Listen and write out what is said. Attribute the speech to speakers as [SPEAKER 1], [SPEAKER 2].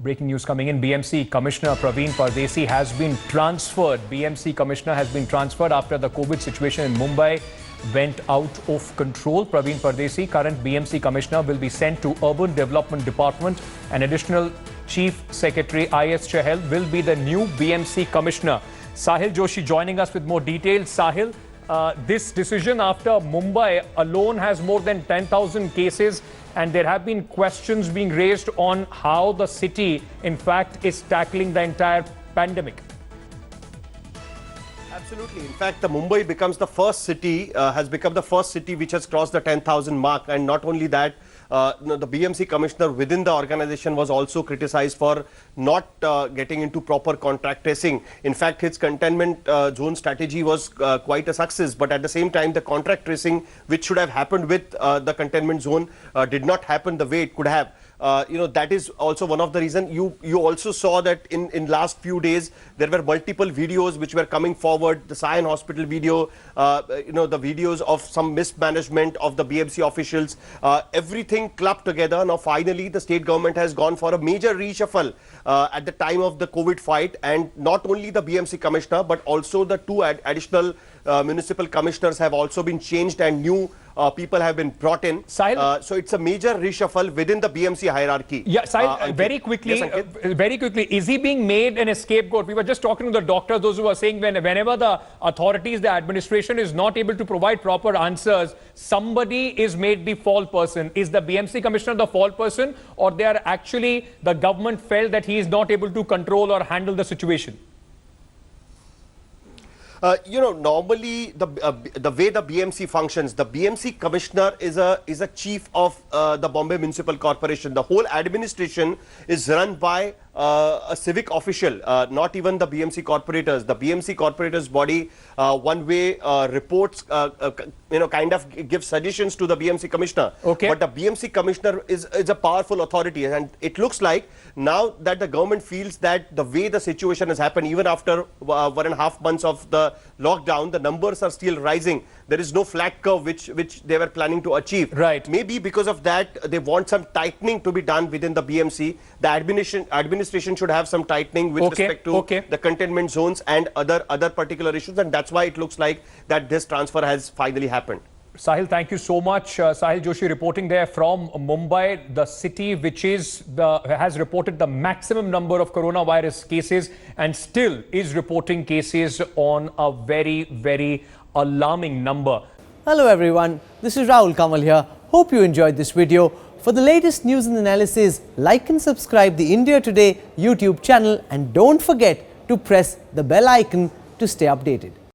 [SPEAKER 1] Breaking news coming in. BMC Commissioner Praveen Pardesi has been transferred. BMC Commissioner has been transferred after the COVID situation in Mumbai went out of control. Praveen Pardesi, current BMC Commissioner, will be sent to Urban Development Department. An additional Chief Secretary I.S. Chahal will be the new BMC Commissioner. Sahil Joshi joining us with more details. Sahil, this decision after Mumbai alone has more than 10,000 cases, and there have been questions being raised on how the city, in fact, is tackling the entire pandemic.
[SPEAKER 2] Absolutely. In fact, the Mumbai becomes the first city, has become the first city which has crossed the 10,000 mark. And not only that, the BMC commissioner within the organization was also criticized for not getting into proper contact tracing. In fact, his containment zone strategy was quite a success. But at the same time, the contact tracing, which should have happened with the containment zone, did not happen the way it could have. That is also one of the reasons. You also saw that in last few days there were multiple videos which were coming forward. The Sion Hospital video, the videos of some mismanagement of the BMC officials, everything clubbed together. Now finally the state government has gone for a major reshuffle at the time of the COVID fight, and not only the BMC commissioner but also the two additional municipal commissioners have also been changed, and new people have been brought in.
[SPEAKER 1] Sahil,
[SPEAKER 2] so it's a major reshuffle within the BMC hierarchy.
[SPEAKER 1] Yeah, Sahil, very quickly, is he being made an scapegoat? We were just talking to the doctors, those who are saying whenever the authorities, the administration is not able to provide proper answers, somebody is made the fall person. Is the BMC commissioner the fall person, or they are actually, the government felt that he is not able to control or handle the situation?
[SPEAKER 2] Normally the way the BMC functions, the BMC commissioner is a chief of the Bombay Municipal Corporation. The whole administration is run by a civic official, not even the BMC corporators. The BMC corporators body one way reports, kind of gives suggestions to the BMC commissioner.
[SPEAKER 1] Okay.
[SPEAKER 2] But the BMC commissioner is a powerful authority, and it looks like now that the government feels that the way the situation has happened, even after 1.5 months of the lockdown, the numbers are still rising. There is no flat curve which they were planning to achieve.
[SPEAKER 1] Right.
[SPEAKER 2] Maybe because of that, they want some tightening to be done within the BMC. The administration should have some tightening with respect to the containment zones and other particular issues, and that's why it looks like that this transfer has finally happened.
[SPEAKER 1] Sahil, thank you so much. Sahil Joshi reporting there from Mumbai, the city which has reported the maximum number of coronavirus cases and still is reporting cases on a very, very alarming number.
[SPEAKER 3] Hello everyone, this is Rahul Kamal here. Hope you enjoyed this video. For the latest news and analysis, like and subscribe the India Today YouTube channel, and don't forget to press the bell icon to stay updated.